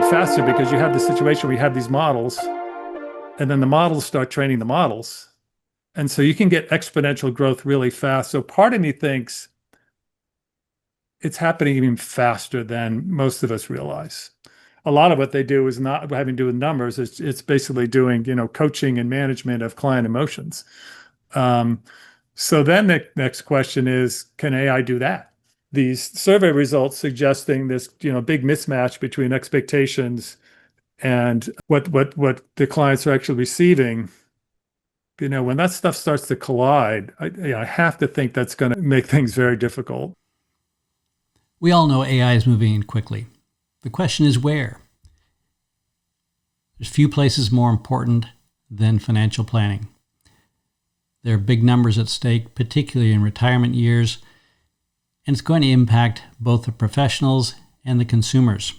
faster because you have the situation where you have these models, and then the models start training the models. And so you can get exponential growth really fast. So part of me thinks it's happening even faster than most of us realize. A lot of what they do is not having to do with numbers. It's basically doing, coaching and management of client emotions. Um, so then the next question is, can AI do that? These survey results suggesting this, big mismatch between expectations and what the clients are actually receiving. When that stuff starts to collide, I have to think that's going to make things very difficult. We all know AI is moving in quickly. The question is where? There's few places more important than financial planning. There are big numbers at stake, particularly in retirement years, and it's going to impact both the professionals and the consumers.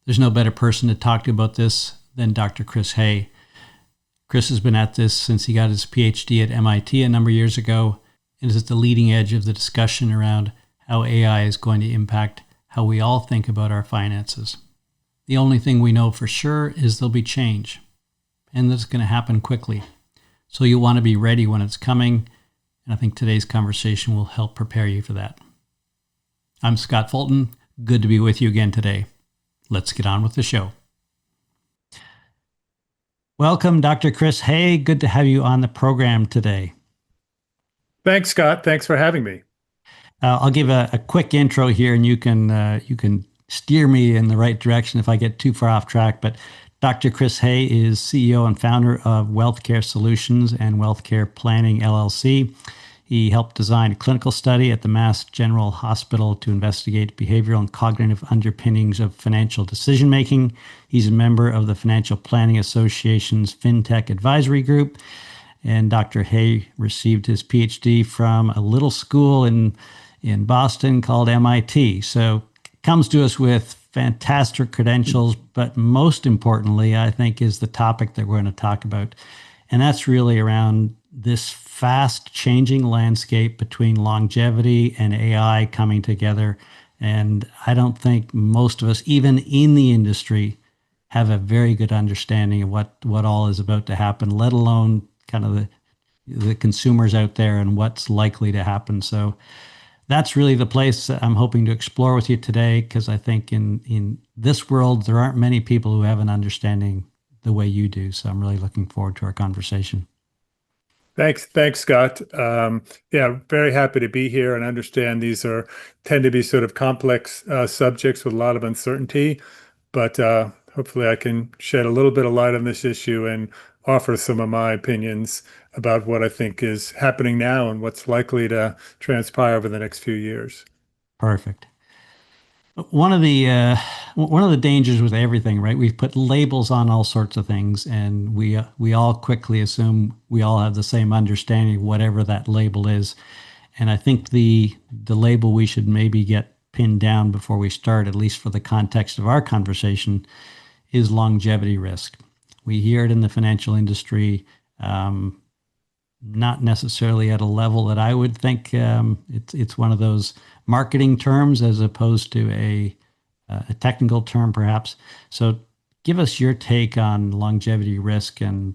There's no better person to talk to about this than Dr. Chris Heye. Chris has been at this since he got his PhD at MIT a number of years ago and is at the leading edge of the discussion around how AI is going to impact how we all think about our finances. The only thing we know for sure is there'll be change, and that's going to happen quickly. So you'll want to be ready when it's coming, and I think today's conversation will help prepare you for that. I'm Scott Fulton. Good to be with you again today. Let's get on with the show. Welcome, Dr. Chris Heye. Good to have you on the program today. Thanks, Scott. Thanks for having me. I'll give a quick intro here, and you can steer me in the right direction if I get too far off track. But Dr. Chris Heye is CEO and founder of Wealthcare Solutions and Wealthcare Planning LLC. He helped design a clinical study at the Mass General Hospital to investigate behavioral and cognitive underpinnings of financial decision-making. He's a member of the Financial Planning Association's FinTech Advisory Group. And Dr. Heye received his PhD from a little school in Boston called MIT. So comes to us with fantastic credentials, but most importantly, I think, is the topic that we're going to talk about. And that's really around this fast changing landscape between longevity and AI coming together. And I don't think most of us, even in the industry, have a very good understanding of what all is about to happen, let alone kind of the consumers out there and what's likely to happen. So that's really the place that I'm hoping to explore with you today, because I think in this world, there aren't many people who have an understanding the way you do. So I'm really looking forward to our conversation. Thanks, Scott. Yeah, very happy to be here and understand tend to be sort of complex subjects with a lot of uncertainty, but hopefully I can shed a little bit of light on this issue and offer some of my opinions about what I think is happening now and what's likely to transpire over the next few years. Perfect. One of the dangers with everything, right? We've put labels on all sorts of things, and we all quickly assume we all have the same understanding of whatever that label is. And I think the label we should maybe get pinned down before we start, at least for the context of our conversation, is longevity risk. We hear it in the financial industry, not necessarily at a level that I would think. It's one of those marketing terms as opposed to a technical term, perhaps. So give us your take on longevity risk and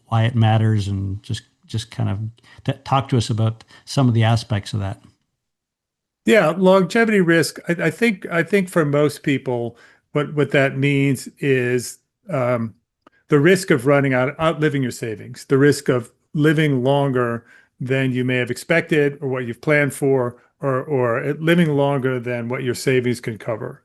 why it matters, and just kind of talk to us about some of the aspects of that. Yeah, longevity risk. I think for most people, what that means is the risk of outliving your savings, the risk of living longer than you may have expected or what you've planned for, or living longer than what your savings can cover.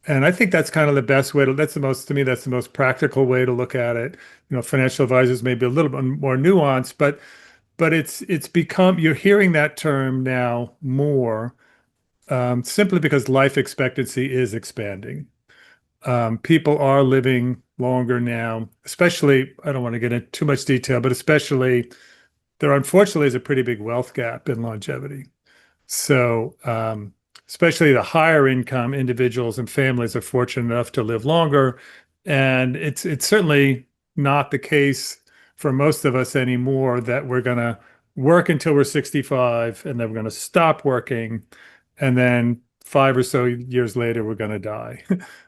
And I think that's kind of the best way that's to me, that's the most practical way to look at it. Financial advisors may be a little bit more nuanced, but it's become, you're hearing that term now more, simply because life expectancy is expanding. People are living longer now, especially, I don't want to get into too much detail, but especially there unfortunately is a pretty big wealth gap in longevity. So especially the higher income individuals and families are fortunate enough to live longer. And it's certainly not the case for most of us anymore that we're going to work until we're 65 and then we're going to stop working. And then 5 or so years later, we're going to die.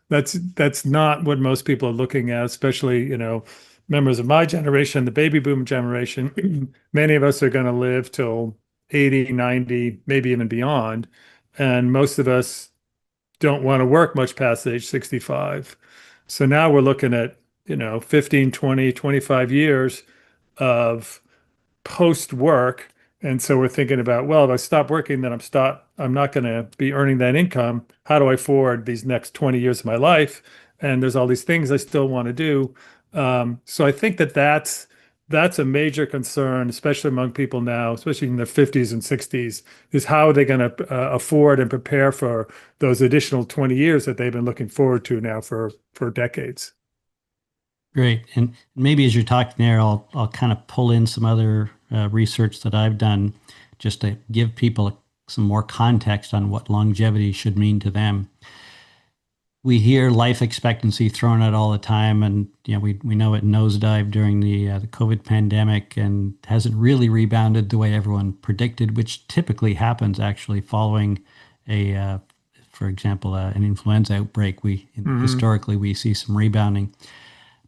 That's not what most people are looking at, especially, members of my generation, the baby boom generation. Many of us are going to live till 80, 90, maybe even beyond. And most of us don't want to work much past age 65. So now we're looking at, 15, 20, 25 years of post work. And so we're thinking about, well, if I stop working, then I'm not going to be earning that income. How do I afford these next 20 years of my life? And there's all these things I still want to do. So I think that's a major concern, especially among people now, especially in their 50s and 60s, is how are they going to afford and prepare for those additional 20 years that they've been looking forward to now for decades. Great. And maybe as you're talking there, I'll kind of pull in some other research that I've done just to give people some more context on what longevity should mean to them. We hear life expectancy thrown out all the time, and we know it nosedived during the COVID pandemic and hasn't really rebounded the way everyone predicted, which typically happens actually following for example, an influenza outbreak. Hmm. Historically we see some rebounding.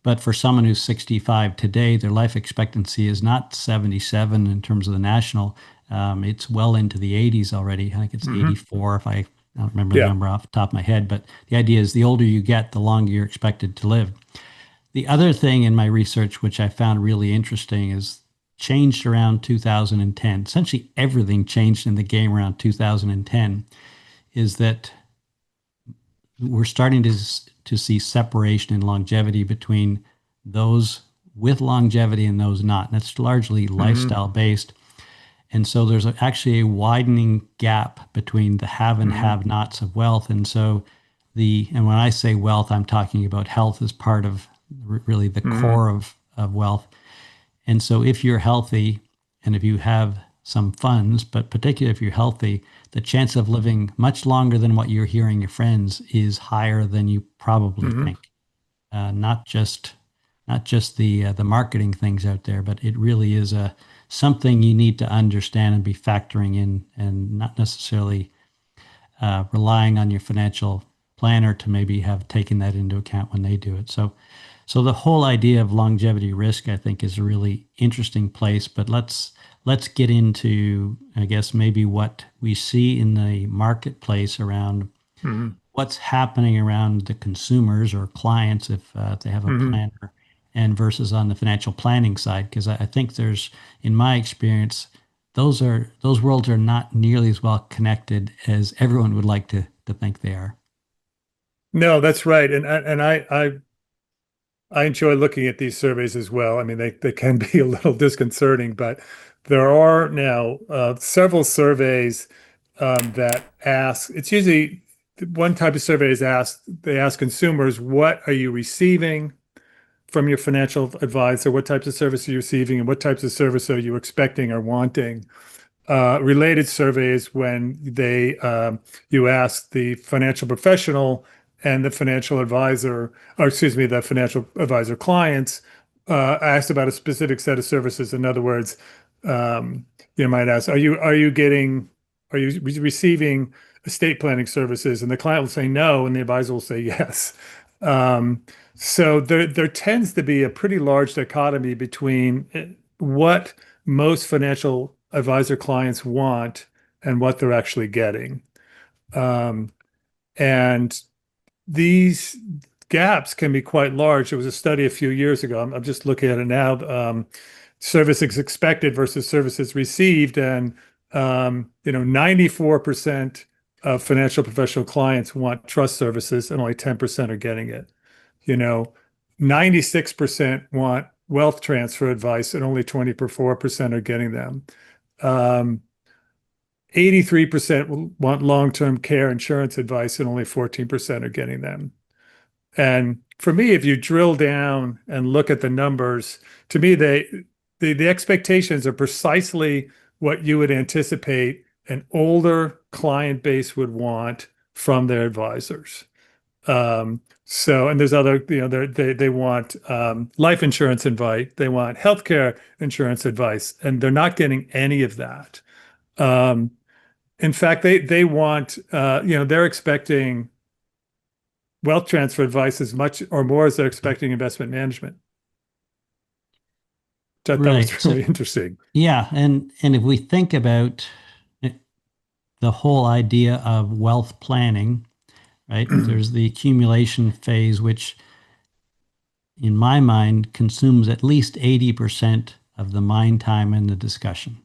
But for someone who's 65 today, their life expectancy is not 77 in terms of the national. It's well into the 80s already. I think it's Hmm. 84 if I don't remember the Yeah. number off the top of my head. But the idea is the older you get, the longer you're expected to live. The other thing in my research, which I found really interesting, is changed around 2010. Essentially, everything changed in the game around 2010. Is that we're starting to see separation in longevity between those with longevity and those not. And that's largely Hmm. lifestyle based. And so there's actually a widening gap between the have and Hmm. have nots of wealth. And so and when I say wealth, I'm talking about health as part of really the Hmm. core of wealth. And so if you're healthy and if you have some funds, but particularly if you're healthy, the chance of living much longer than what you're hearing your friends is higher than you probably Hmm. think. Not just the marketing things out there, but it really is a something you need to understand and be factoring in, and not necessarily relying on your financial planner to maybe have taken that into account when they do it. So the whole idea of longevity risk, I think, is a really interesting place. But let's get into, I guess, maybe what we see in the marketplace around Hmm. what's happening around the consumers or clients if they have a Hmm. planner, and versus on the financial planning side. Because I think in my experience, those worlds are not nearly as well connected as everyone would like to think they are. No, that's right. I enjoy looking at these surveys as well. I mean, they can be a little disconcerting, but there are now several surveys that ask. It's usually one type of survey is asked. They ask consumers, "What are you receiving from your financial advisor? What types of service are you receiving, and what types of service are you expecting or wanting?" Related surveys when they you ask the financial professional and the financial advisor, or excuse me, the financial advisor clients asked about a specific set of services. In other words, you might ask, are you receiving estate planning services? And the client will say no, and the advisor will say yes. Um, so there tends to be a pretty large dichotomy between what most financial advisor clients want and what they're actually getting. Um, and these gaps can be quite large. There was a study a few years ago. I'm just looking at it now. Services expected versus services received, and 94% of financial professional clients want trust services, and only 10% are getting it. You know, 96% want wealth transfer advice, and only 24% are getting them. Um, 83% want long-term care insurance advice, and only 14% are getting them. And for me, if you drill down and look at the numbers, to me, the expectations are precisely what you would anticipate an older client base would want from their advisors. And there's other, they want life insurance advice, they want healthcare insurance advice, and they're not getting any of that. Um, in fact, they want, they're expecting wealth transfer advice as much or more as they're expecting investment management, which I thought Right. was So really interesting. yeah, and if we think about the whole idea of wealth planning, right? There's the accumulation phase, which in my mind consumes at least 80% of the mind time in the discussion,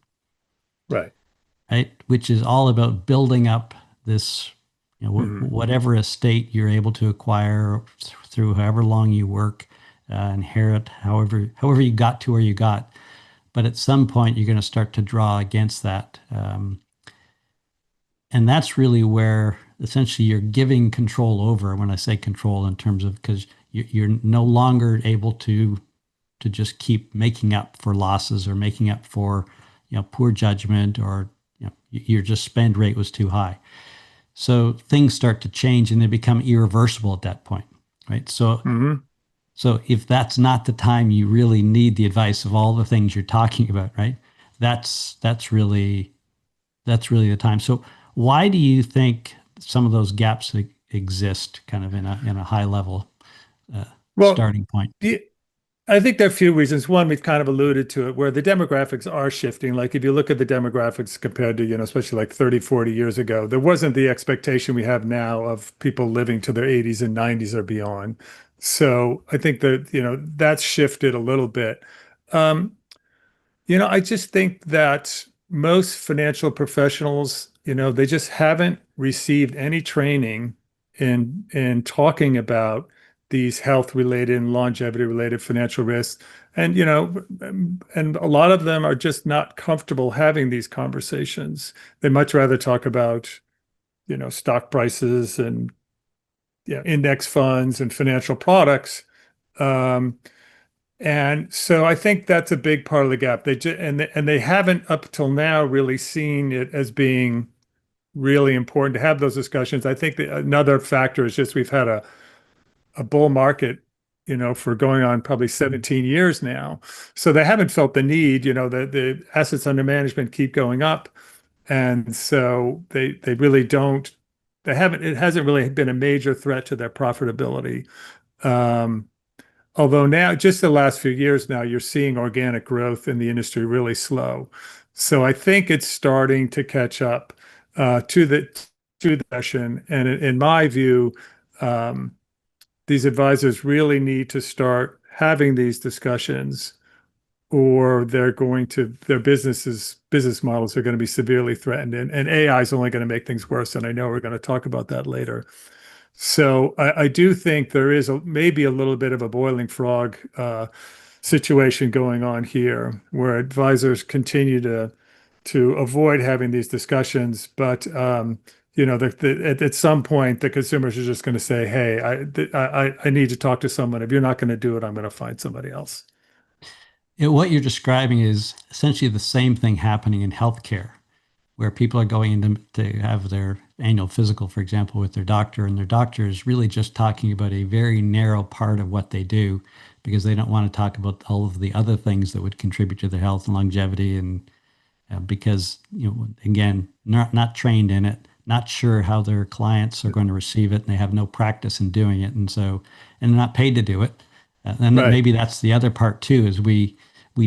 Right. right? Which is all about building up this, Mhm. whatever estate you're able to acquire through however long you work, inherit, however you got to where you got. But at some point, you're going to start to draw against that. And that's really where essentially you're giving control over, when I say control in terms of, because you're no longer able to just keep making up for losses or making up for poor judgment, or your just spend rate was too high. So things start to change and they become irreversible at that point, right? Mhm. So if that's not the time you really need the advice of all the things you're talking about, right? That's really the time. So why do you think some of those gaps exist, kind of in a high level uh, Well, starting point? the, I think there are a few reasons. One, we've kind of alluded to it, where the demographics are shifting. Like if you look at the demographics compared to, especially like 30, 40 years ago, there wasn't the expectation we have now of people living to their 80s and 90s or beyond. So I think that, that's shifted a little bit. Um, I just think that most financial professionals, they just haven't received any training in talking about these health related and longevity related financial risks. And and a lot of them are just not comfortable having these conversations. They much rather talk about, stock prices and index funds and financial products. Um, and so I think that's a big part of the gap. And they haven't up till now really seen it as being really important to have those discussions. I think that another factor is just we've had a bull market, for going on probably 17 years now. So they haven't felt the need, the assets under management keep going up. And so they really don't, it hasn't really been a major threat to their profitability. Um, Although now, just the last few years now, you're seeing organic growth in the industry really slow. So I think it's starting to catch up to the session. And in my view, um, these advisors really need to start having these discussions, or their business models are going to be severely threatened. And AI is only going to make things worse. And I know we're going to talk about that later. So I do think there is maybe a little bit of a boiling frog situation going on here, where advisors continue to avoid having these discussions, but at some point the consumers are just going to say, "Hey, I need to talk to someone. If you're not going to do it, I'm going to find somebody else." What you're describing is essentially the same thing happening in healthcare, where people are going in to have their annual physical, for example, with their doctor, and their doctor is really just talking about a very narrow part of what they do, because they don't want to talk about all of the other things that would contribute to their health and longevity, and because again, not trained in it, not sure how their clients are going to receive it, and they have no practice in doing it, and they're not paid to do it. And Right. maybe that's the other part too, is we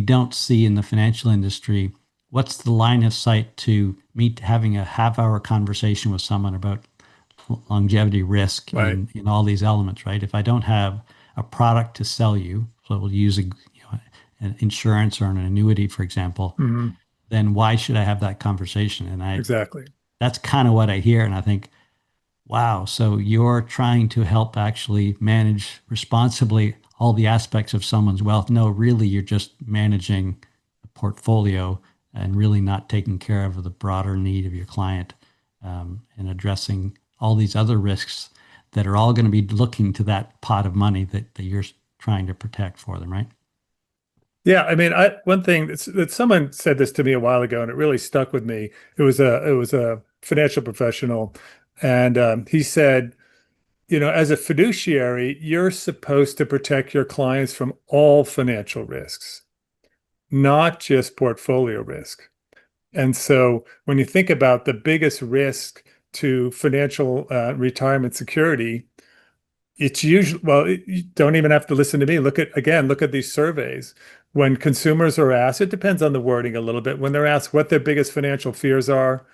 don't see in the financial industry what's the line of sight to meet having a half-hour conversation with someone about longevity risk Right. in all these elements, right? If I don't have a product to sell you, so we'll use an insurance or an annuity, for example, Mhm. then why should I have that conversation? And Exactly. that's kind of what I hear. And I think, wow, so you're trying to help actually manage responsibly all the aspects of someone's wealth. No, really, you're just managing the portfolio and really not taking care of the broader need of your client, and addressing all these other risks that are all going to be looking to that pot of money that you're trying to protect for them, right? Yeah, I mean, one thing that someone said this to me a while ago, and it really stuck with me. It was a financial professional, and he said, as a fiduciary, you're supposed to protect your clients from all financial risks, not just portfolio risk. And so when you think about the biggest risk to financial retirement security, It's usually, well, you don't even have to listen to me. Look at these surveys. When consumers are asked, it depends on the wording a little bit. When they're asked what their biggest financial fears are,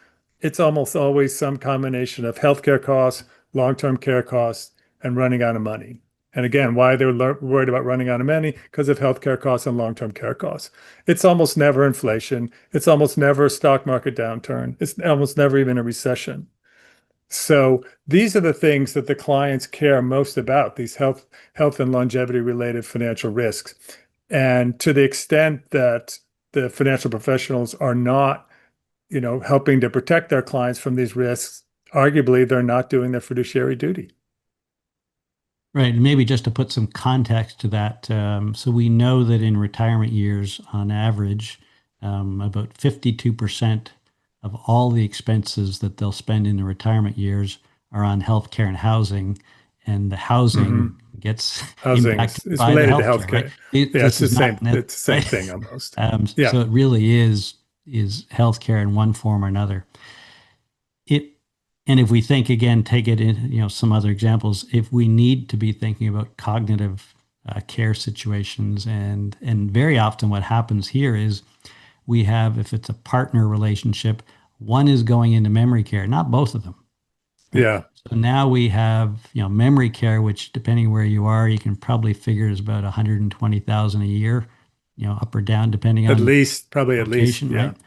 it's almost always some combination of healthcare costs, long-term care costs, and running out of money. And again, why they're worried about running out of money? Because of healthcare costs and long-term care costs. It's almost never inflation. It's almost never a stock market downturn. It's almost never even a recession. So these are the things that the clients care most about, these health and longevity related financial risks. And to the extent that the financial professionals are not, helping to protect their clients from these risks, arguably they're not doing their fiduciary duty. Right. And maybe just to put some context to that. So we know that in retirement years, on average, about 52% of all the expenses that they'll spend in the retirement years are on healthcare and housing. And the housing Hmm. gets Housing impacted is by the related to healthcare, right? healthcare. Yeah, This is not, it's the same right? thing almost. So Yeah, it really is healthcare in one form or another. It and if we think again, take it in, some other examples. If we need to be thinking about cognitive care situations, and very often what happens here is we have, if it's a partner relationship, one is going into memory care, not both of them. Right? yeah, So now we have, memory care, which depending where you are, you can probably figure is about 120,000 a year, up or down depending at on least, probably at least. location, Yeah, right?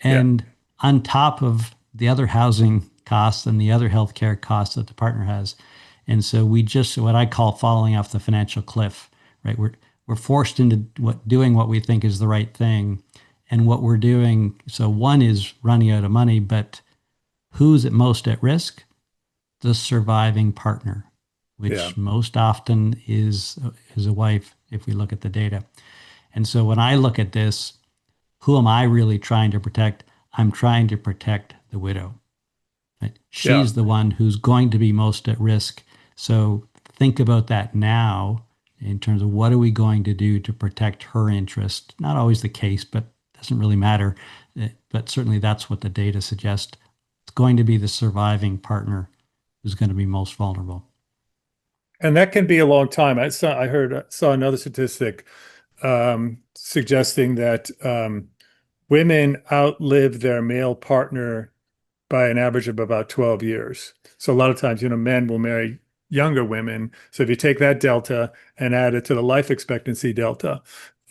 yeah, And on top of the other housing costs and the other healthcare costs that the partner has. And so we just, what I call falling off the financial cliff, right? We're forced into doing what we think is the right thing. And what we're doing, so one is running out of money, but who's at most at risk? The surviving partner, yeah, which most often is a wife if we look at the data. And so when I look at this, who am I really trying to protect? I'm trying to protect the widow. Right? yeah. She's the one who's going to be most at risk. So think about that now in terms of what are we going to do to protect her interest? Not always the case, but it doesn't really matter. But certainly that's what the data suggests. It's going to be the surviving partner who's going to be most vulnerable. And that can be a long time. Saw another statistic suggesting that women outlive their male partner by an average of about 12 years. So a lot of times, men will marry younger women. So if you take that delta and add it to the life expectancy delta,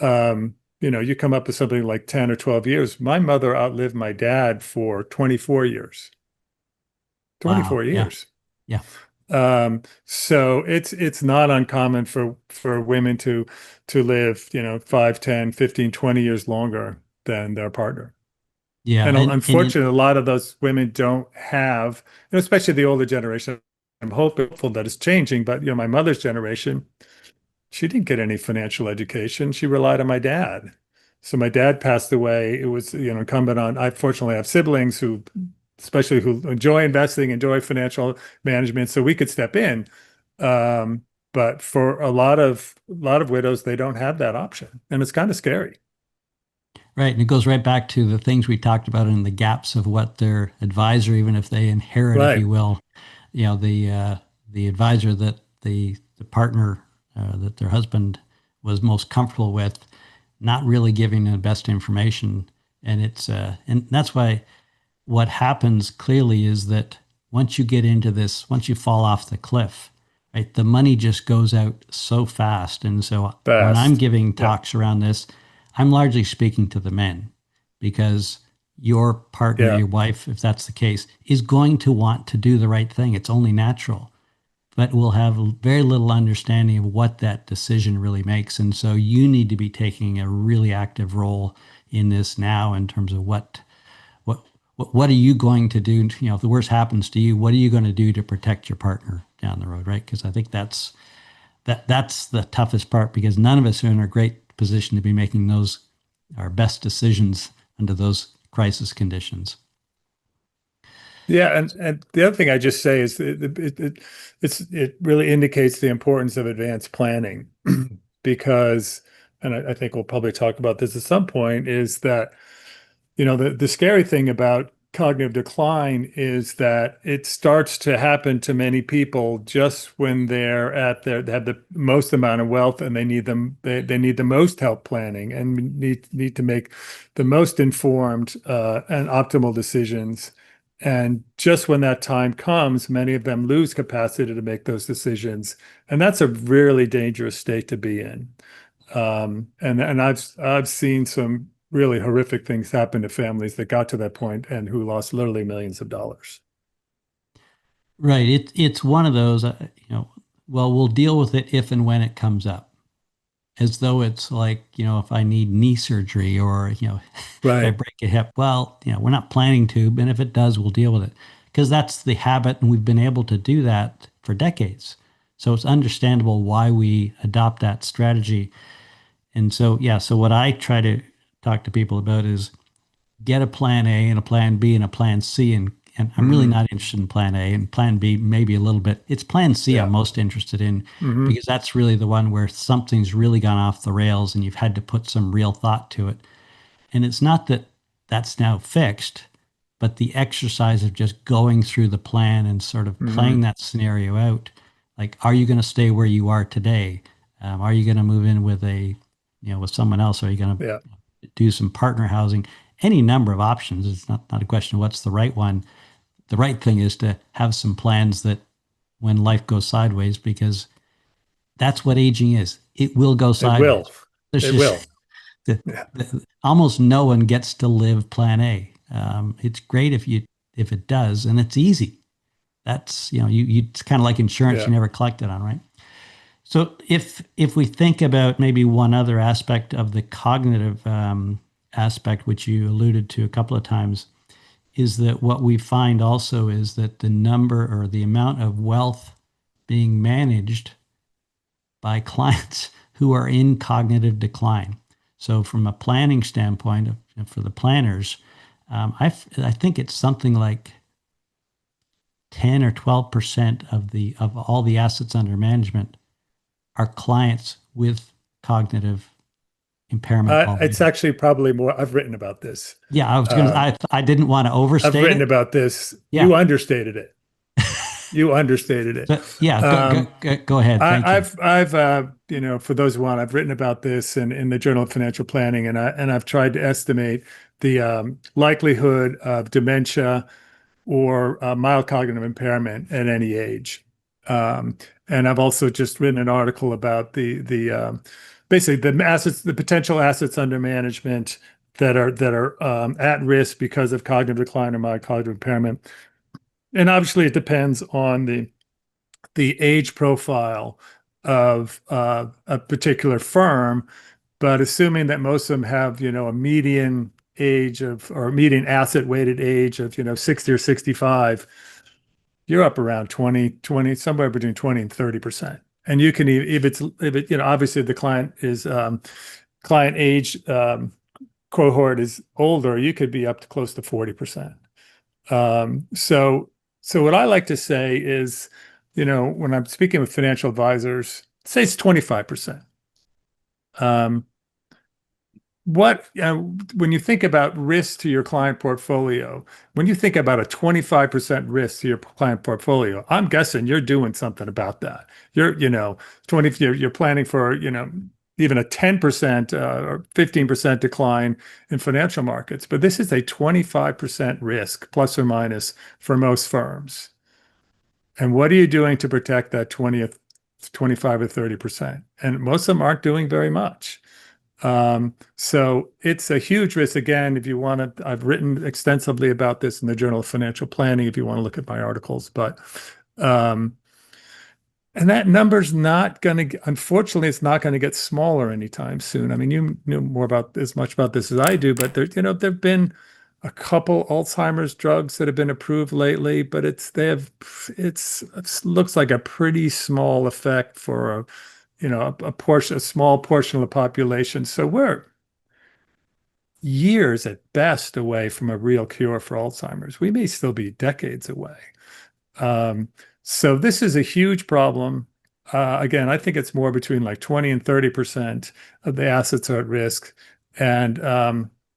you come up with something like 10 or 12 years. My mother outlived my dad for 24 years. 24 Wow. Yeah. years. Yeah. So it's not uncommon for women to live, 5, 10, 15, 20 years longer than their partner. Yeah. And And it, unfortunately, a lot of those women don't have, especially the older generation. I'm hopeful that it's changing, but my mother's generation, she didn't get any financial education. She relied on my dad. So my dad passed away. It was, incumbent on, I fortunately have siblings who, especially who enjoy investing, enjoy financial management, so we could step in. But for a lot of widows, they don't have that option, and it's kind of scary. right. And it goes right back to the things we talked about in the gaps of what their advisor, even if they inherit, if Right. you will, the advisor that the partner that their husband was most comfortable with, not really giving the best information. And that's why what happens clearly is that once you get into this, once you fall off the cliff, right, the money just goes out so fast. And so when I'm Fast. giving Yeah. talks around this, I'm largely speaking to the men because your partner, Yeah. your wife, if that's the case, is going to want to do the right thing. It's only natural, but will have very little understanding of what that decision really makes. And so you need to be taking a really active role in this now in terms of what what are you going to do? If the worst happens to you, what are you going to do to protect your partner down the road, right? Because I think that's the toughest part because none of us are in a great position to be making those our best decisions under those crisis conditions. Yeah, and the other thing I just say is it really indicates the importance of advanced planning because, and I think we'll probably talk about this at some point, is that the scary thing about cognitive decline is that it starts to happen to many people just when they have the most amount of wealth and they need the most help planning and need to make the most informed and optimal decisions. And just when that time comes, many of them lose capacity to make those decisions. And that's a really dangerous state to be in. And I've seen some really horrific things happen to families that got to that point and who lost literally millions of dollars. Right. It's one of those, well, we'll deal with it if and when it comes up, as though it's like, if I need knee surgery or, if I Right. break a hip, well, we're not planning to, and if it does, we'll deal with it because that's the habit, and we've been able to do that for decades. So it's understandable why we adopt that strategy. And so, yeah, so what I try to talk to people about is get a plan A and a plan B and a plan C. And I'm really Hmm. not interested in plan A and plan B, maybe a little bit. It's plan C I'm Yeah. most interested in Hmm. because that's really the one where something's really gone off the rails and you've had to put some real thought to it. And it's not that that's now fixed, but the exercise of just going through the plan and sort of playing Hmm. that scenario out. Like, are you going to stay where you are today? Are you going to move in with with someone else? Are you going Yeah. to do some partner housing? Any number of options. It's not a question of what's the right one. The right thing is to have some plans that when life goes sideways, because that's what aging is. It will go It will. sideways. There's It just will. Yeah. almost no one gets to live plan A. It's great if it does, and it's easy. That's you it's kind of like insurance Yeah. you never collected on, right? So if we think about maybe one other aspect of the cognitive aspect, which you alluded to a couple of times, is that what we find also is that the number or the amount of wealth being managed by clients who are in cognitive decline. So, from a planning standpoint, for the planners, I think it's something like 10 or 12% of all the assets under management are clients with cognitive impairment It's already. actually probably more. I've written about this. Yeah, I was going to. Um, I didn't want to I've overstate written it. about this. Yeah. You understated it. You understated it. So yeah, Um, go ahead. Thank you. For those who want, I've written about this in the Journal of Financial Planning, and I've tried to estimate the likelihood of dementia or mild cognitive impairment at any age. Um, and I've also just written an article about the basically the potential assets under management that are at risk because of cognitive decline or mild cognitive impairment. And obviously, it depends on the age profile of a particular firm, but assuming that most of them have, a median age of or median asset weighted age of, 60 or 65, you're up around 20, somewhere between 20 and 30%. And you can, if it, obviously the client age cohort is older, you could be up to close to 40%. So, so what I like to say is, when I'm speaking with financial advisors, say it's 25%. Um, when you think about risk to your client portfolio, when you think about a 25% risk to your client portfolio, I'm guessing you're doing something about that. You're, 20, you're planning for, even a 10% or 15% decline in financial markets. But this is a 25% risk, plus or minus, for most firms. And what are you doing to protect that 20th, 25 or 30%? And most of them aren't doing very much. So it's a huge risk. Again, if you want to, I've written extensively about this in the Journal of Financial Planning, if you want to look at my articles. But um, and that number's not going to, unfortunately, it's not going to get smaller anytime soon. I mean, you know more about as much about this as I do, but there've been a couple Alzheimer's drugs that have been approved lately, but it looks like a pretty small effect for a small portion of the population. So we're years at best away from a real cure for Alzheimer's. We may still be decades away. Um, so this is a huge problem. Again, I think it's more between like 20 and 30% of the assets are at risk. And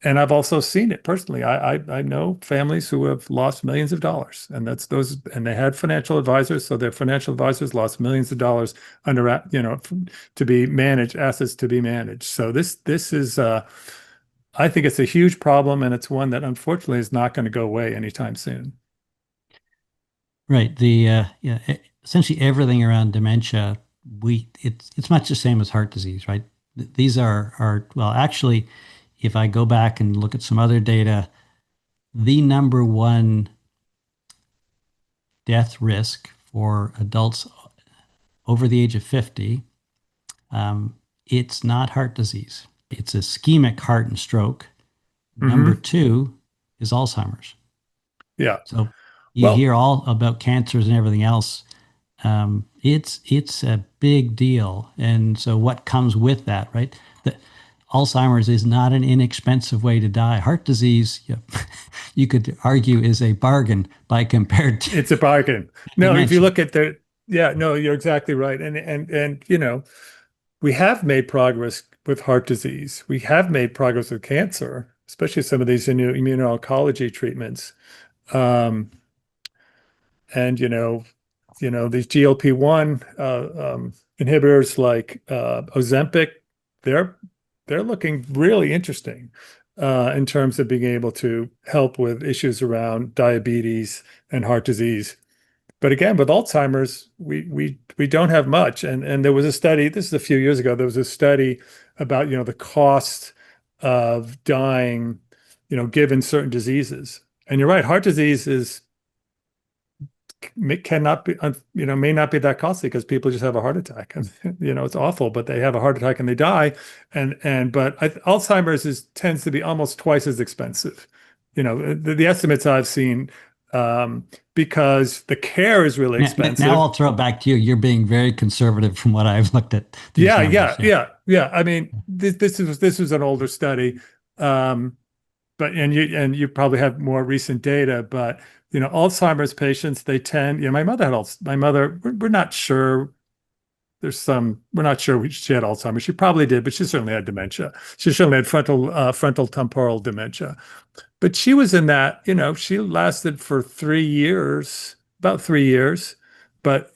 And I've also seen it personally. I know families who have lost millions of dollars, and that's those, and they had financial advisors, so their financial advisors lost millions of dollars under, to be managed, assets to be managed. So this is, I think it's a huge problem, and it's one that unfortunately is not going to go away anytime soon. Right. The yeah, essentially everything around dementia, it's much the same as heart disease, right? These are well, actually, if I go back and look at some other data, the number one death risk for adults over the age of 50, um, it's not heart disease. It's ischemic heart and stroke. Number Hmm. two is Alzheimer's. Yeah. So you Well, hear all about cancers and everything else. It's a big deal, and so what comes with that, right? The Alzheimer's is not an inexpensive way to die. Heart disease, you could argue, is a bargain by compared to it's a bargain. No, if you dementia. look at the, yeah, no, you're exactly right. And we have made progress with heart disease. We have made progress with cancer, especially some of these immuno-oncology treatments. Um, and these GLP-1 inhibitors like Ozempic, they're they're looking really interesting in terms of being able to help with issues around diabetes and heart disease. But again, with Alzheimer's, we don't have much. And there was a study, this is a few years ago, there was a study about, the cost of dying, given certain diseases. And you're right, heart disease is cannot be, may not be that costly because people just have a heart attack. And, it's awful, but they have a heart attack and they die. But Alzheimer's tends to be almost twice as expensive. The estimates I've seen, because the care is really Now expensive. I'll throw it back to you. You're being very conservative from what I've looked at these Yeah, numbers. yeah, Yeah. yeah, yeah. I mean, this was an older study, um, but and you probably have more recent data, but Alzheimer's patients, they tend, my mother had my mother, we're not sure. We're not sure she had Alzheimer's. She probably did, but she certainly had dementia. She certainly had frontal temporal dementia. But she was in that, she lasted for 3 years, about 3 years. But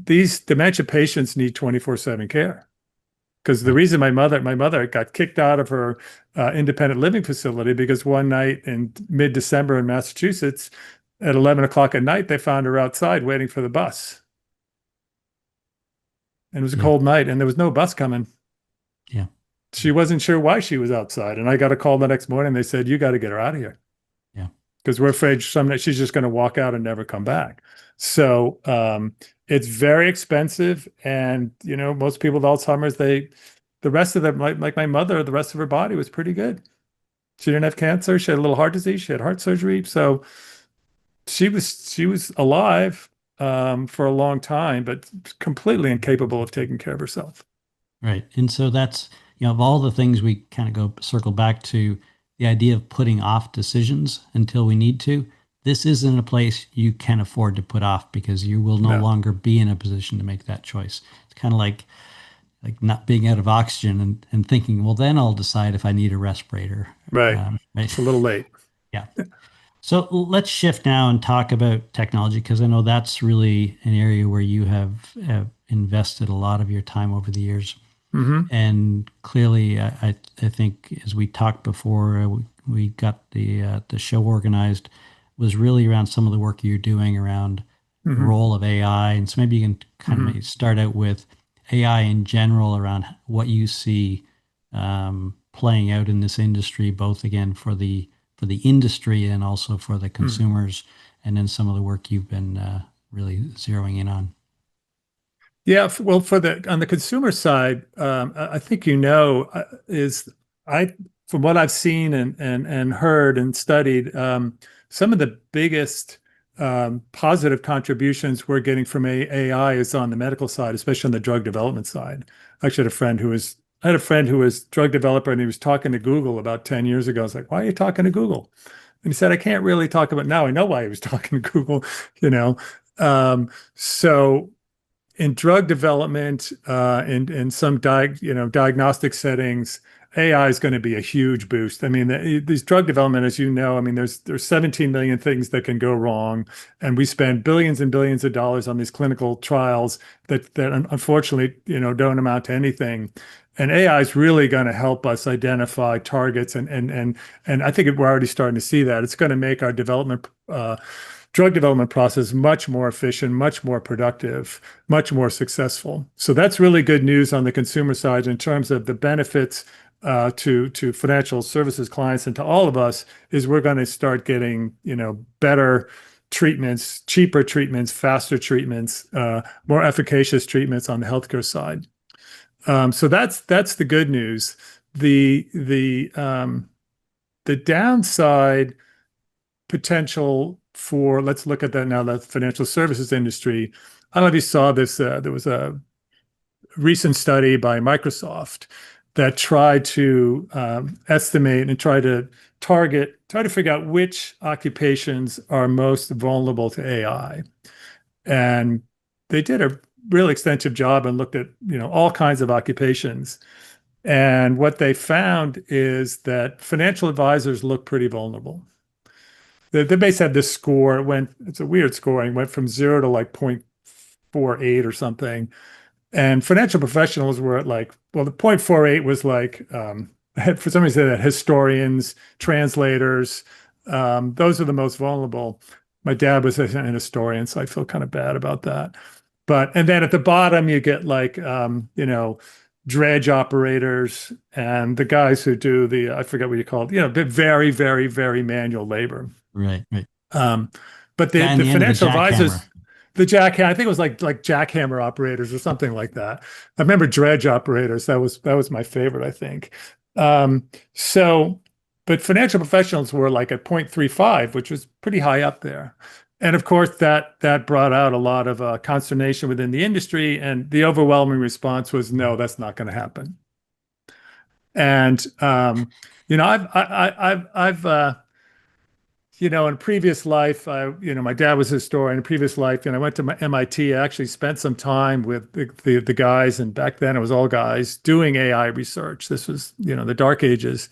these dementia patients need 24/7 care. Because the Right. reason my mother got kicked out of her independent living facility because one night in mid-December in Massachusetts at 11 o'clock at night, they found her outside waiting for the bus. And it was a Yeah. cold night and there was no bus coming. Yeah. She wasn't sure why she was outside. And I got a call the next morning. They said, you got to get her out of here Yeah. because we're afraid someday she's just going to walk out and never come back. So it's very expensive. And, most people with Alzheimer's, the rest of them, like my mother, the rest of her body was pretty good. She didn't have cancer. She had a little heart disease. She had heart surgery. So she was alive for a long time, but completely incapable of taking care of herself. Right. And so that's, of all the things we kind of go circle back to the idea of putting off decisions until we need to. This isn't a place you can afford to put off because you will no No, longer be in a position to make that choice. It's kind of like not being out of oxygen and thinking, well, then I'll decide if I need a respirator. right. Right. It's a little late. Yeah. So let's shift now and talk about technology because I know that's really an area where you have invested a lot of your time over the years. Hmm. And clearly, I think as we talked before, we got the show organized was really around some of the work you're doing around the Hmm. role of AI. And so maybe you can kind of Hmm. maybe start out with AI in general around what you see playing out in this industry, both again for the industry and also for the Hmm. consumers, and then some of the work you've been really zeroing in on. Yeah, well, on the consumer side, I think is I from what I've seen and heard and studied, some of the biggest positive contributions we're getting from AI is on the medical side, especially on the drug development side. I actually had a friend who was drug developer and he was talking to Google about 10 years ago. I was like, why are you talking to Google? And he said, I can't really talk about now. I know why he was talking to Google, you know. So in drug development, in some diagnostic settings, AI is going to be a huge boost. I mean, these drug development, as you know, I mean, there's 17 million things that can go wrong, and we spend billions and billions of dollars on these clinical trials that unfortunately, don't amount to anything. And AI is really going to help us identify targets, and I think we're already starting to see that. It's going to make our drug development process much more efficient, much more productive, much more successful. So that's really good news on the consumer side in terms of the benefits to financial services clients and to all of us is we're going to start getting better treatments, cheaper treatments, faster treatments, more efficacious treatments on the healthcare side. So that's the good news. The downside potential for, let's look at that now, the financial services industry. I don't know if you saw this. There was a recent study by Microsoft that tried to estimate and try to figure out which occupations are most vulnerable to AI. And they did a really extensive job and looked at all kinds of occupations. And what they found is that financial advisors look pretty vulnerable. They basically had this score. It's a weird scoring, went from 0 to like 0.48 or something. And financial professionals were at like, well, the 0.48 was like, for some reason, that historians, translators, those are the most vulnerable. My dad was an historian, so I feel kind of bad about that. And then at the bottom, you get like, dredge operators and the guys who do I forget what you call it, the very, very, very manual labor. Right, right. Um, but Guy in the the end of the financial jackhammer. advisors, the jackhammer, I think it was like jackhammer operators or something like that. I remember dredge operators. That was my favorite, I think. Um, so, but financial professionals were like at 0.35, which was pretty high up there. And of course, that brought out a lot of consternation within the industry, and the overwhelming response was, no, that's not going to happen. And in a previous life, my dad was a historian. In a previous life, I went to MIT. I actually spent some time with the guys, and back then it was all guys doing AI research. This was, the dark ages.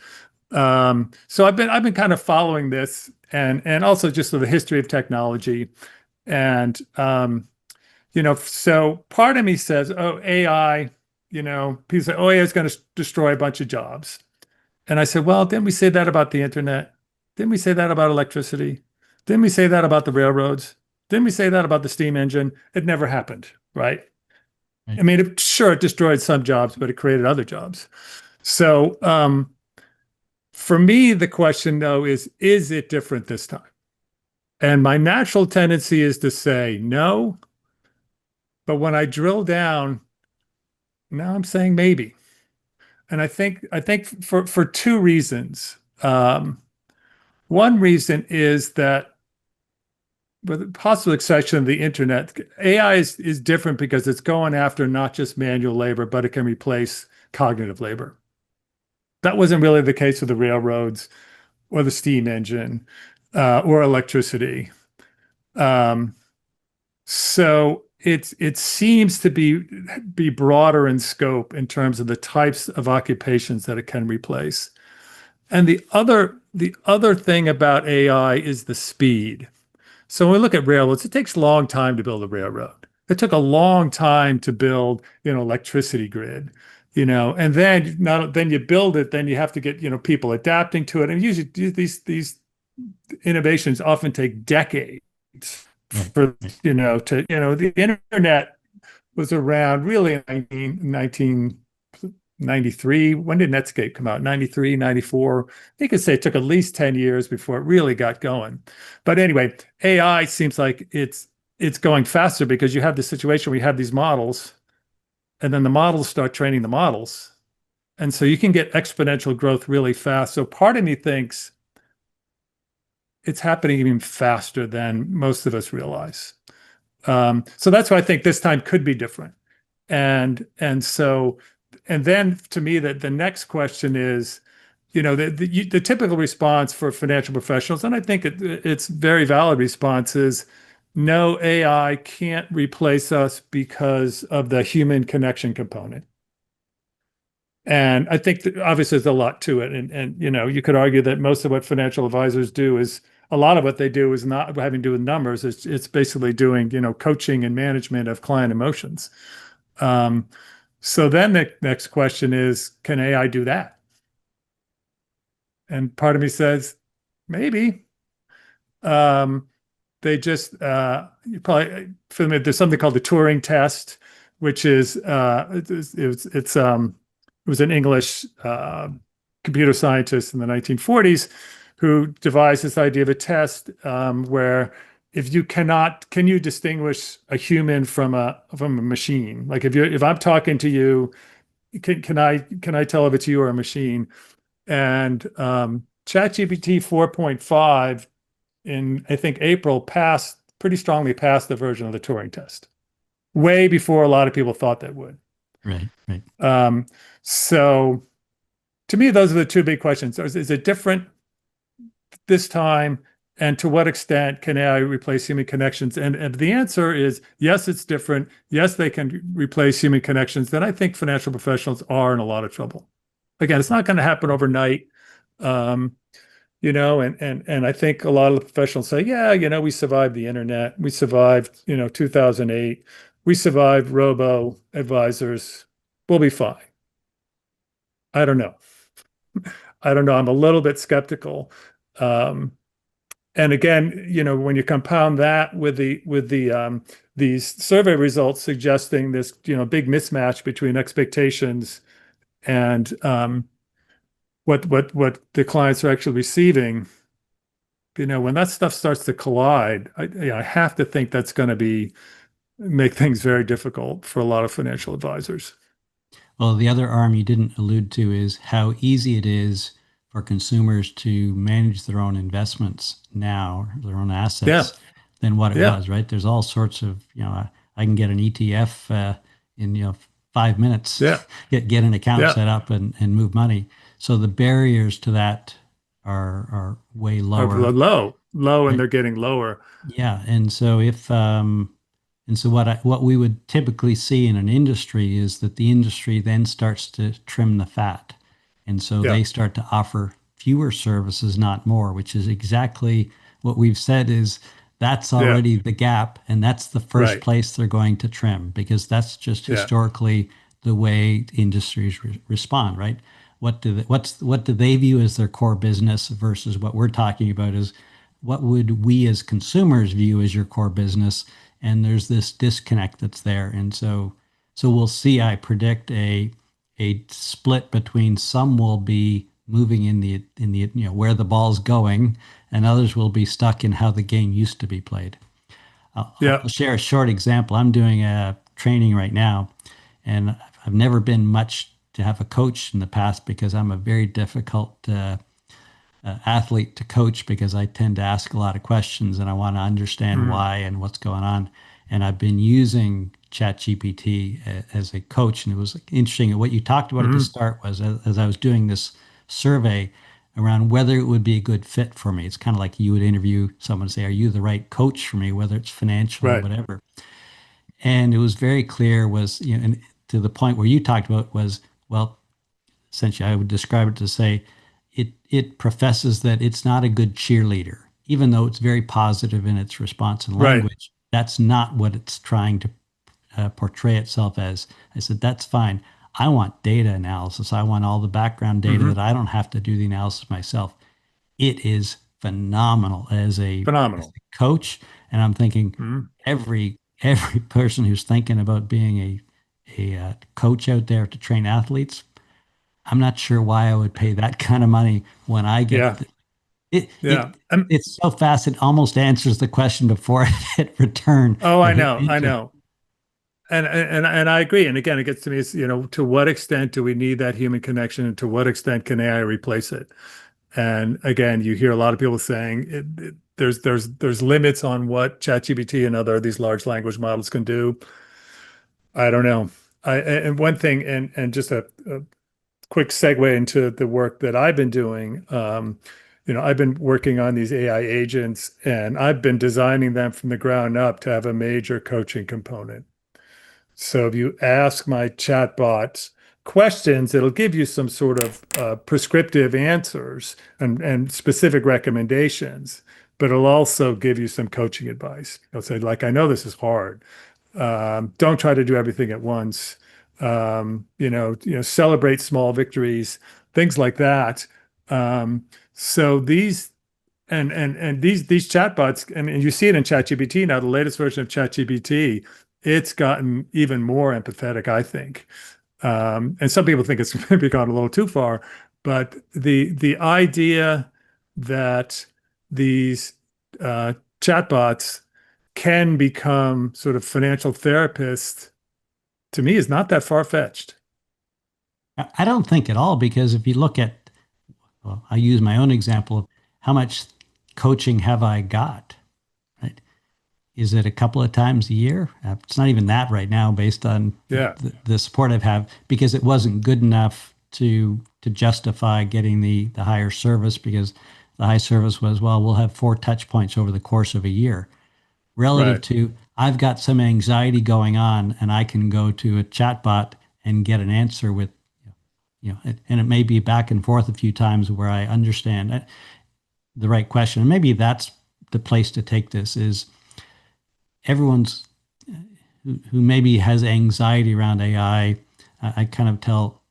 So I've been kind of following this, and also just the history of technology, and so part of me says, oh, AI, people say, oh, AI is going to destroy a bunch of jobs. And I said, well, didn't we say that about the internet? Didn't we say that about electricity? Didn't we say that about the railroads? Didn't we say that about the steam engine? It never happened, right? Right. I mean, sure, it destroyed some jobs, but it created other jobs. So for me, the question, though, is it different this time? And my natural tendency is to say no. But when I drill down, now I'm saying maybe. And I think for two reasons. One reason is that, with the possible exception of the internet, AI is different because it's going after not just manual labor, but it can replace cognitive labor. That wasn't really the case with the railroads or the steam engine or electricity. Um, so it seems to be broader in scope in terms of the types of occupations that it can replace. And the other thing about AI is the speed. So when we look at railroads, it takes a long time to build a railroad. It took a long time to build, electricity grid, and then you build it, then you have to get, people adapting to it. And usually these innovations often take decades Right, for, right, the internet was around really in 1993. When did Netscape come out? 93, 94. You could say it took at least 10 years before it really got going. But anyway, AI seems like it's going faster because you have this situation where you have these models, and then the models start training the models. And so you can get exponential growth really fast. So part of me thinks it's happening even faster than most of us realize. So that's why I think this time could be different. And then to me, that the next question is, the typical response for financial professionals, and I think it's very valid response is, no, AI can't replace us because of the human connection component. And I think that obviously there's a lot to it. And you could argue that most of what financial advisors do is a lot of what they do is not having to do with numbers. It's basically doing, coaching and management of client emotions. Um, so then the next question is, can AI do that? And part of me says, maybe. Um, they just you probably familiar. There's something called the Turing test, which is it was an English computer scientist in the 1940s who devised this idea of a test where if you cannot, can you distinguish a human from a machine? Like if I'm talking to you, can I tell if it's you or a machine? And ChatGPT 4.5 in I think April passed pretty strongly passed the version of the Turing test, way before a lot of people thought that would. Right, right. Um, so to me, those are the two big questions. Is it different this time? And to what extent can AI replace human connections? And the answer is yes, it's different. Yes, they can replace human connections. Then I think financial professionals are in a lot of trouble. Again, it's not going to happen overnight. Um, and I think a lot of the professionals say, yeah, we survived the internet, we survived, 2008, we survived robo advisors, we'll be fine. I don't know. I don't know. I'm a little bit skeptical. Um, and again, when you compound that with these survey results suggesting this, big mismatch between expectations and what the clients are actually receiving, when that stuff starts to collide, I have to think that's going to be make things very difficult for a lot of financial advisors. Well, the other arm you didn't allude to is how easy it is for consumers to manage their own investments now, their own Yeah, assets, than what it yeah, was, right? There's all sorts of, I can get an ETF in, 5 minutes, yeah, get an account yeah. set up and move money. So the barriers to that are way Are lower, low, and right? they're getting lower. Yeah, and so if and so what we would typically see in an industry is that the industry then starts to trim the fat, and so Yeah, they start to offer fewer services, not more, which is exactly what we've said is that's yeah, already the gap, and that's the first right. place they're going to trim because that's just Yeah, historically the way industries respond, right? What do they view as their core business versus what we're talking about is what would we as consumers view as your core business? And there's this disconnect that's there. And so we'll see, I predict a split between some will be moving in the where the ball's going and others will be stuck in how the game used to be played. yeah. I'll share a short example. I'm doing a training right now, and I've never been much to have a coach in the past because I'm a very difficult athlete to coach because I tend to ask a lot of questions and I want to understand Mm, why and what's going on. And I've been using ChatGPT as a coach. And it was interesting. What you talked about at the mm, start was as I was doing this survey around whether it would be a good fit for me. It's kind of like you would interview someone and say, are you the right coach for me, whether it's financial or right. whatever? And it was very clear was, and to the point where you talked about was, well, essentially I would describe it to say it professes that it's not a good cheerleader, even though it's very positive in its response and Right. language. That's not what it's trying to portray itself as. I said that's fine. I want data analysis. I want all the background data Hmm. that I don't have to do the analysis myself. It is phenomenal as Phenomenal. a coach, and I'm thinking Mm, every person who's thinking about being a coach out there to train athletes, I'm not sure why I would pay that kind of money when I get yeah, it. yeah. It it's so fast. It almost answers the question before I hit return Oh, or I hit know, I enter. know. And I agree. And again, it gets to me is, to what extent do we need that human connection, and to what extent can AI replace it? And again, you hear a lot of people saying there's limits on what ChatGPT and other these large language models can do. I don't know. And one thing, and just a quick segue into the work that I've been doing. I've been working on these AI agents, and I've been designing them from the ground up to have a major coaching component. So if you ask my chatbots questions, it'll give you some sort of prescriptive answers and specific recommendations, but it'll also give you some coaching advice. It'll say, like, I know this is hard. Don't try to do everything at once. Celebrate small victories, things like that. So these chatbots, and you see it in ChatGPT now, the latest version of ChatGPT, it's gotten even more empathetic, I think. And some people think it's maybe gone a little too far, but the idea that these chatbots can become sort of financial therapists to me is not that far-fetched. I don't think at all, because if you look at, well, I use my own example of how much coaching have I got, right? Is it a couple of times a year? It's not even that right now, based on Yeah, the support I've had, because it wasn't good enough to justify getting the higher service, because the high service was, well, we'll have 4 touch points over the course of a year, relative right. to I've got some anxiety going on and I can go to a chatbot and get an answer with, and it may be back and forth a few times where I understand the right question. And maybe that's the place to take this is everyone's who maybe has anxiety around AI. I kind of tell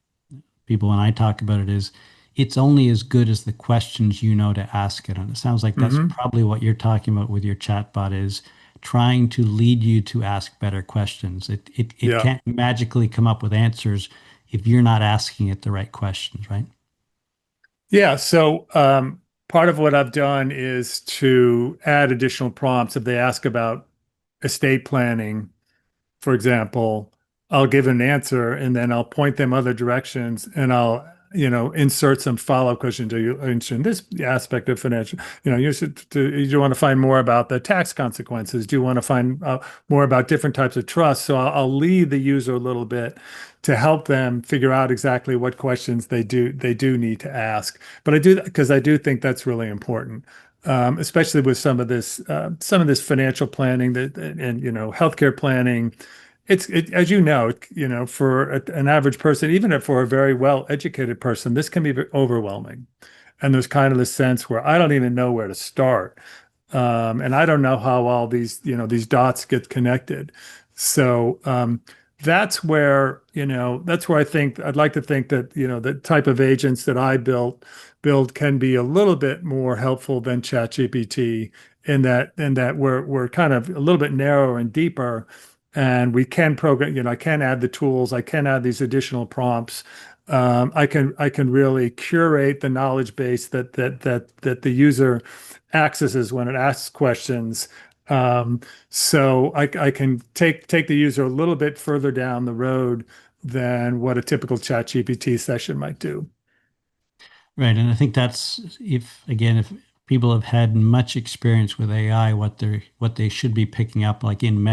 people when I talk about it is it's only as good as the questions you know to ask it. And it sounds like that's Hmm. probably what you're talking about with your chatbot is trying to lead you to ask better questions. It Yeah. can't magically come up with answers if you're not asking it the right questions, right? Yeah. So part of what I've done is to add additional prompts. If they ask about estate planning, for example, I'll give an answer and then I'll point them other directions and I'll, insert some follow-up question. Do you interested in this aspect of financial? You want to find more about the tax consequences? Do you want to find more about different types of trusts? So I'll lead the user a little bit to help them figure out exactly what questions they do need to ask. But I do because I do think that's really important. Especially with some of this financial planning and healthcare planning, as for an average person, even if for a very well-educated person, this can be overwhelming. And there's kind of this sense where I don't even know where to start. And I don't know how all these dots get connected. So that's where I think I'd like to think that, the type of agents that I build can be a little bit more helpful than ChatGPT in that we're kind of a little bit narrower and deeper, and we can program, I can add the tools, I can add these additional prompts. I can really curate the knowledge base that the user accesses when it asks questions. So I can take the user a little bit further down the road than what a typical ChatGPT session might do. Right. And I think that's if people have had much experience with AI, what they should be picking up, like in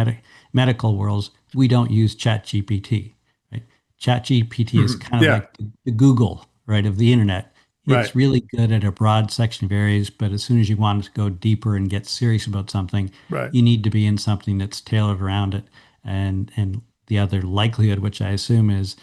medical worlds, we don't use Chat GPT, right? Chat GPT is Mhm. kind of Yeah, like the Google, right, of the internet. right, It's really good at a broad section of areas, but as soon as you want to go deeper and get serious about something, right. you need to be in something that's tailored around it. And the other likelihood, which I assume is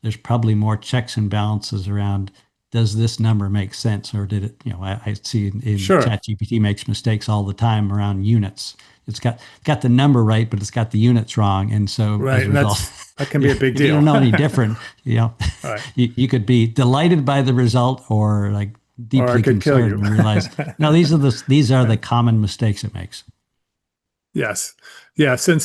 there's probably more checks and balances around, does this number make sense, or did it, I see in Sure. ChatGPT makes mistakes all the time around units. It's got the number right, but it's got the units wrong, and so as Right. a And result, that can be a big if you deal. don't know any different, Right. you could be delighted by the result or like Or it deeply could kill concerned you. and realize no, these are the common mistakes it makes. Yes. Yes. And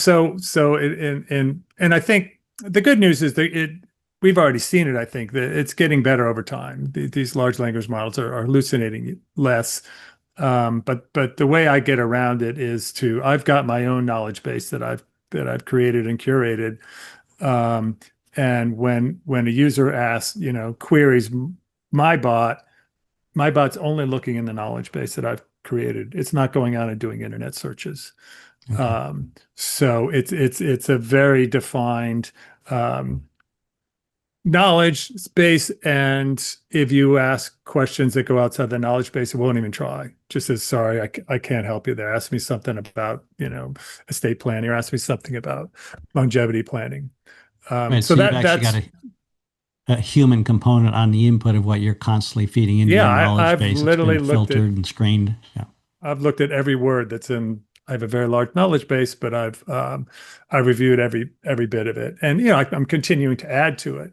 I think the good news is that we've already seen it. I think that it's getting better over time. These large language models are hallucinating less. But the way I get around it is I've got my own knowledge base that I've created and curated. Um, and when a user asks, queries my bot, my bot's only looking in the knowledge base that I've created. It's not going out and doing internet searches. Okay. So it's a very defined um, knowledge base, and if you ask questions that go outside the knowledge base, it won't even try. Just says, sorry, I can't help you there. Ask me something about, estate planning, or ask me something about longevity planning. Right. So So you've that actually got that's a a human component on the input of what you're constantly feeding into Yeah, your knowledge I've base. It's literally been looked at filtered and screened. Yeah. I've looked at every word that's in. I have a very large knowledge base, but I reviewed every bit of it, and I'm continuing to add to it.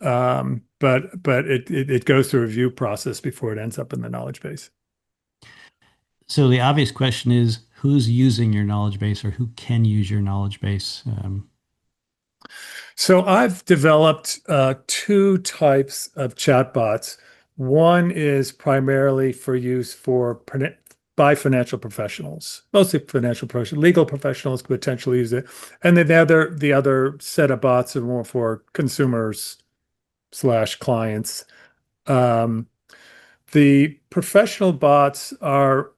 But it goes through a review process before it ends up in the knowledge base. So the obvious question is who's using your knowledge base or who can use your knowledge base? So I've developed two types of chatbots. One is primarily for use by financial professionals, mostly financial professionals. Legal professionals could potentially use it, and then the other set of bots are more for consumers slash clients. Um, the professional bots are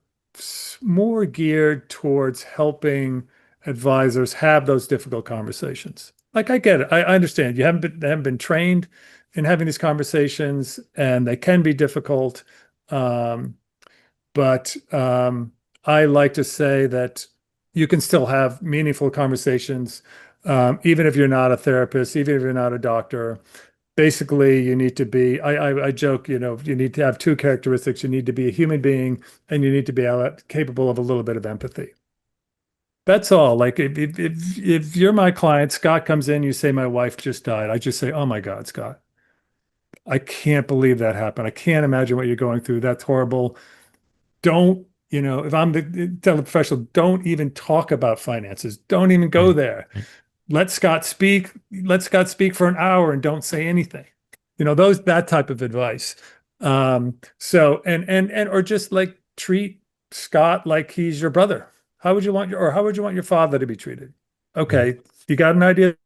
more geared towards helping advisors have those difficult conversations. Like I get it. I understand. You haven't been trained in having these conversations, and they can be difficult. Um, but I like to say that you can still have meaningful conversations, even if you're not a therapist, even if you're not a doctor. Basically, you need to be, I joke, you need to have two characteristics. You need to be a human being, and you need to be capable of a little bit of empathy. That's all. Like if you're my client, Scott comes in, you say, my wife just died. I just say, oh my God, Scott, I can't believe that happened. I can't imagine what you're going through. That's horrible. Don't, if I'm the teleprofessional, don't even talk about finances. Don't even go Right. there. Right. Let Scott speak. Let Scott speak for an hour and don't say anything. That type of advice. Or just like treat Scott like he's your brother. How would you want your father to be treated? Right. Okay, you got an idea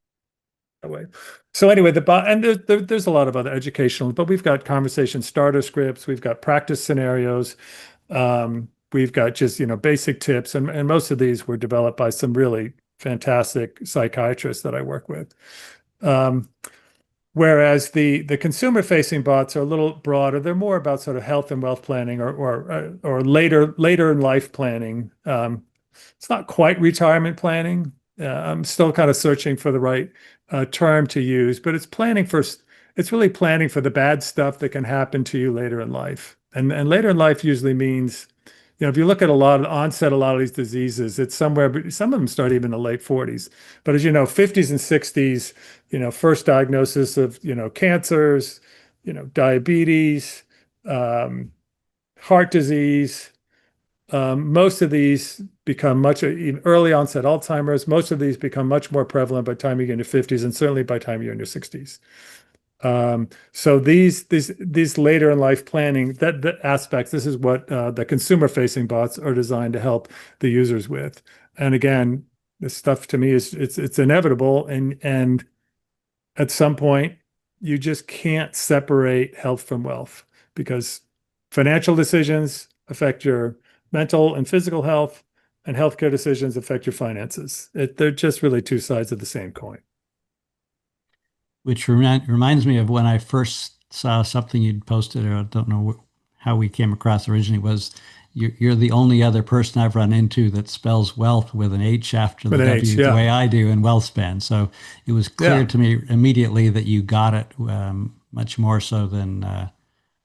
that way. So anyway, and there's a lot of other educational, but we've got conversation starter scripts, we've got practice scenarios, we've got just basic tips, and most of these were developed by some really fantastic psychiatrists that I work with. Um, Whereas the consumer facing bots are a little broader. They're more about sort of health and wealth planning or later in life planning. It's not quite retirement planning. I'm still kind of searching for the right term to use, but it's really planning for the bad stuff that can happen to you later in life. And later in life usually means, if you look at a lot of these diseases, it's somewhere, some of them start even in the late 40s. But as you know, 50s and 60s, first diagnosis of, cancers, diabetes, um, heart disease. Most of these become even early onset Alzheimer's. Most of these become much more prevalent by the time you get into 50s and certainly by the time you're in your 60s. So these later in life planning that aspects, this is what the consumer facing bots are designed to help the users with. And again, this stuff to me is it's inevitable, and at some point you just can't separate health from wealth because financial decisions affect your mental and physical health, and healthcare decisions affect your finances. They're just really two sides of the same coin. Which reminds me of when I first saw something you'd posted, or I don't know how we came across originally, was you're the only other person I've run into that spells wealth with an H after the With an H, W, the yeah. way I do in WealthSpan. So it was clear Yeah. to me immediately that you got it, much more so than, I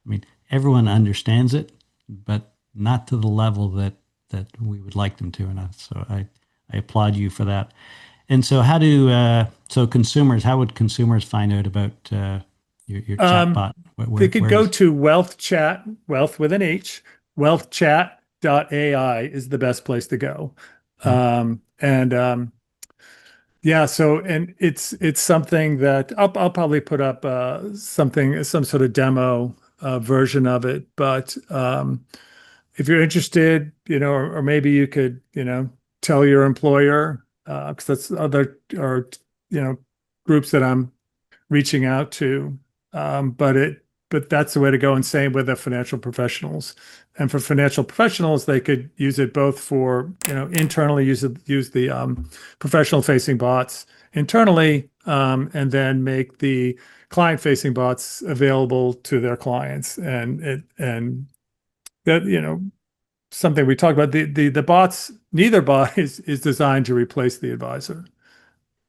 mean, everyone understands it, but not to the level that we would like them to. And so I applaud you for that. And so consumers, how would consumers find out about your Um, chatbot? they could Where go does to Wealth Chat, wealth with an H, wealthchat.ai is the best place to go. right? And Yeah, so and it's something that I'll probably put up some sort of demo version of it. But if you're interested, or maybe you could, tell your employer, because that's other or groups that I'm reaching out to. But that's the way to go, and same with the financial professionals. And for financial professionals, they could use it both for, internally use the professional facing bots internally, and then make the client facing bots available to their clients. And that, something we talked about, the bots, neither bot is designed to replace the advisor.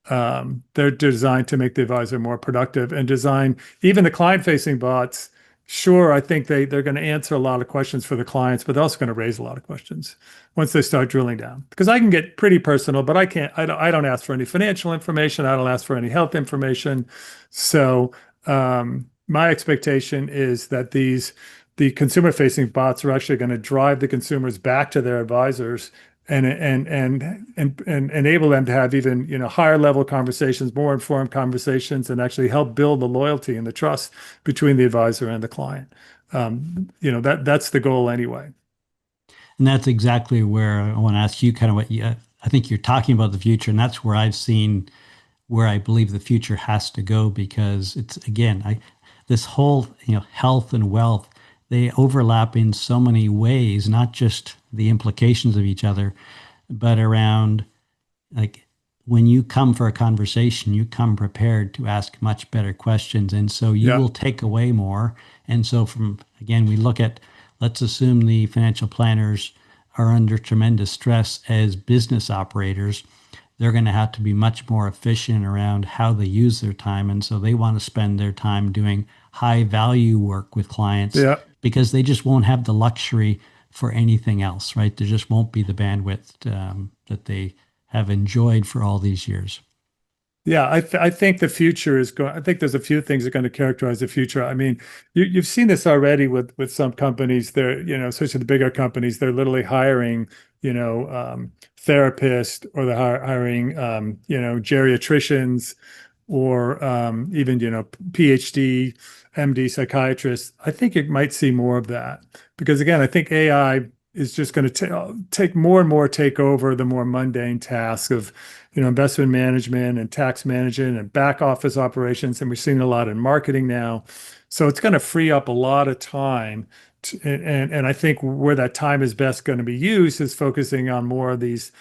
They're designed to make the advisor more productive and design even the client-facing bots. Sure, I think they're going to answer a lot of questions for the clients, but they're also going to raise a lot of questions once they start drilling down. Because I can get pretty personal, but I can't. I don't ask for any financial information. I don't ask for any health information. So my expectation is that the consumer-facing bots are actually going to drive the consumers back to their advisors and enable them to have even higher level conversations, more informed conversations, and actually help build the loyalty and the trust between the advisor and the client. That's the goal anyway. And that's exactly where I want to ask you kind of what you, I think you're talking about the future, and that's where I've seen where I believe the future has to go because it's again, this whole health and wealth, they overlap in so many ways, not just the implications of each other, but around like when you come for a conversation, you come prepared to ask much better questions. And so you Yeah, will take away more. And so from again, we look at let's assume the financial planners are under tremendous stress as business operators. They're going to have to be much more efficient around how they use their time. And so they want to spend their time doing high value work with clients yeah. because they just won't have the luxury for anything else, right? There just won't be the bandwidth that they have enjoyed for all these years. Yeah, I think the future is going. I think there's a few things that are going to characterize the future. I mean, you've seen this already with some companies. They're especially the bigger companies. They're literally hiring therapists, or they're hiring geriatricians, or even PhD, MD psychiatrists. I think you might see more of that because again, I think AI is just going to take more and more take over the more mundane task of investment management and tax management and back office operations. And we're seeing a lot in marketing now. So it's going to free up a lot of time. And I think where that time is best going to be used is focusing on more of these,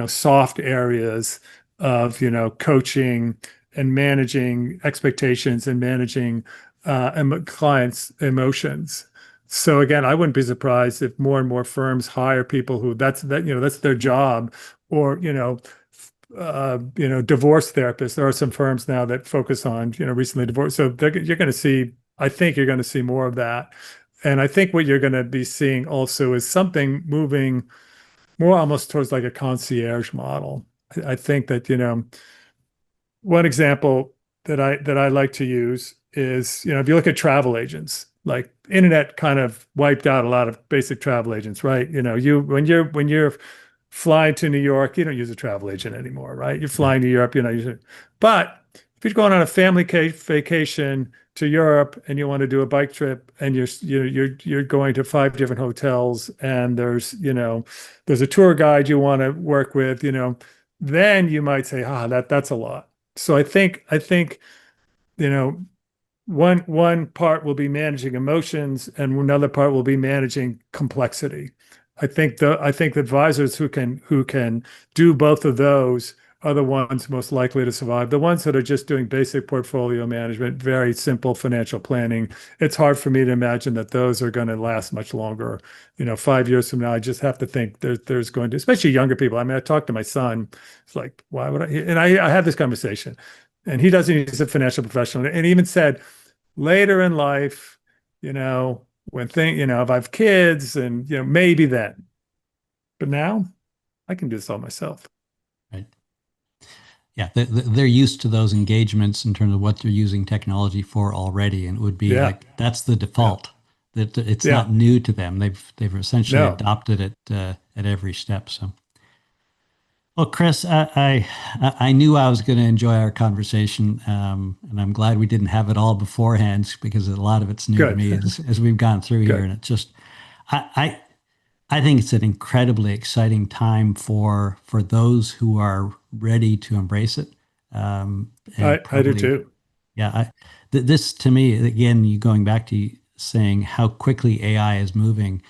soft areas of, coaching and managing expectations and managing clients' emotions. So again, I wouldn't be surprised if more and more firms hire people who that's their job, or divorce therapists. There are some firms now that focus on recently divorced. So you're going to see. I think you're going to see more of that, and I think what you're going to be seeing also is something moving more almost towards like a concierge model. I think that one example that I like to use is, if you look at travel agents, like internet kind of wiped out a lot of basic travel agents, right? You when you're flying to New York, you don't use a travel agent anymore, right? You're Right. flying to Europe, but if you're going on a family vacation to Europe and you want to do a bike trip and you're going to five different hotels and there's a tour guide you want to work with, then you might say, that's a lot. So I think you know one part will be managing emotions and another part will be managing complexity. I think the advisors who can do both of those are the ones most likely to survive. The ones that are just doing basic portfolio management, very simple financial planning, it's hard for me to imagine that those are going to last much longer. 5 years from now, I just have to think there's going to, especially younger people. I mean, I talked to my son. It's like, why would I? And I had this conversation, and he doesn't. He's a financial professional, and he even said later in life, when if I have kids and maybe then, but now I can do this all myself. Right. Yeah, they're used to those engagements in terms of what they're using technology for already, and it would be Yeah, like that's the yeah, default. That it's yeah. not new to them. They've essentially No, adopted it at every step. So, well, Chris, I knew I was going to enjoy our conversation, and I'm glad we didn't have it all beforehand because a lot of it's new to good, me as we've gone through here, good. and it's just I I think it's an incredibly exciting time for those who are ready to embrace it. And I do probably, too. yeah, this to me, again, you going back to saying how quickly AI is moving,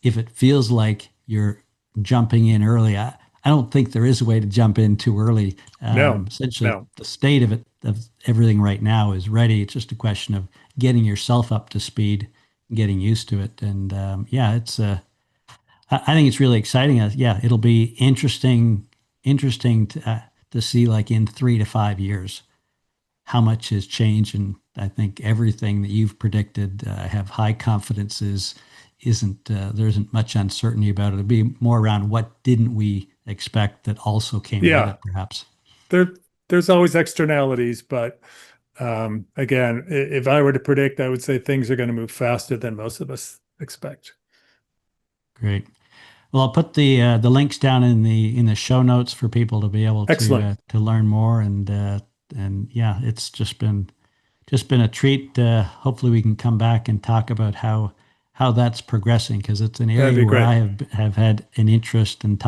if it feels like you're jumping in early, I don't think there is a way to jump in too early. No, Essentially, no. the state of it, of everything right now is ready. It's just a question of getting yourself up to speed, getting used to it. And yeah, I think it's really exciting. Yeah, it'll be interesting to to see, like, in 3 to 5 years, how much has changed. And I think everything that you've predicted, I have high confidence there isn't much uncertainty about it. It'll be more around what didn't we expect that also came with Yeah, it, perhaps. there's always externalities, but again, if I were to predict, I would say things are going to move faster than most of us expect. Great. Well, I'll put the links down in the show notes for people to be able Excellent. to learn more. And yeah, it's just been a treat. Hopefully, we can come back and talk about how that's progressing, because it's an That'd area be where great. I have had an interest and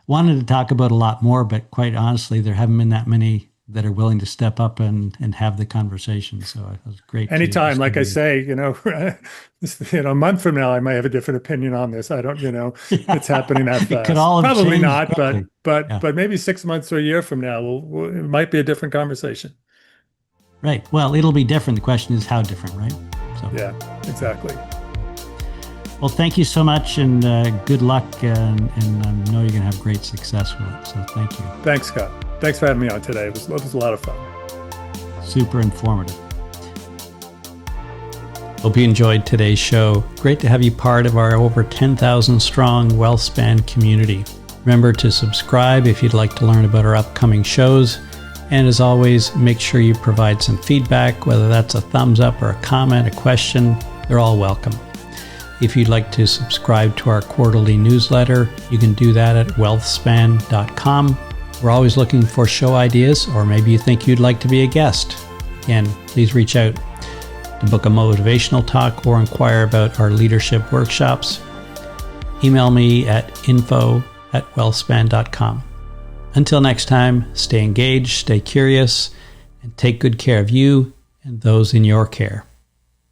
wanted to talk about a lot more. But quite honestly, there haven't been that many that are willing to step up and have the conversation. So it was great to Anytime, just like have I you. say, a month from now, I might have a different opinion on this. I don't, it's happening that It could fast. all have Probably changed not, quickly. Yeah. but maybe 6 months or a year from now, it might be a different conversation. Right. Well, it'll be different. The question is how different, right? So, Yeah, exactly. well, thank you so much, and good luck. And I know you're going to have great success with it. So thank you. Thanks, Scott. Thanks for having me on today. It was a lot of fun. Super informative. Hope you enjoyed today's show. Great to have you part of our over 10,000 strong WealthSpan community. Remember to subscribe if you'd like to learn about our upcoming shows. And as always, make sure you provide some feedback, whether that's a thumbs up or a comment, a question. They're all welcome. If you'd like to subscribe to our quarterly newsletter, you can do that at wealthspan.com. We're always looking for show ideas, or maybe you think you'd like to be a guest. Again, please reach out to book a motivational talk or inquire about our leadership workshops. Email me at info@wealthspan.com. Until next time, stay engaged, stay curious, and take good care of you and those in your care.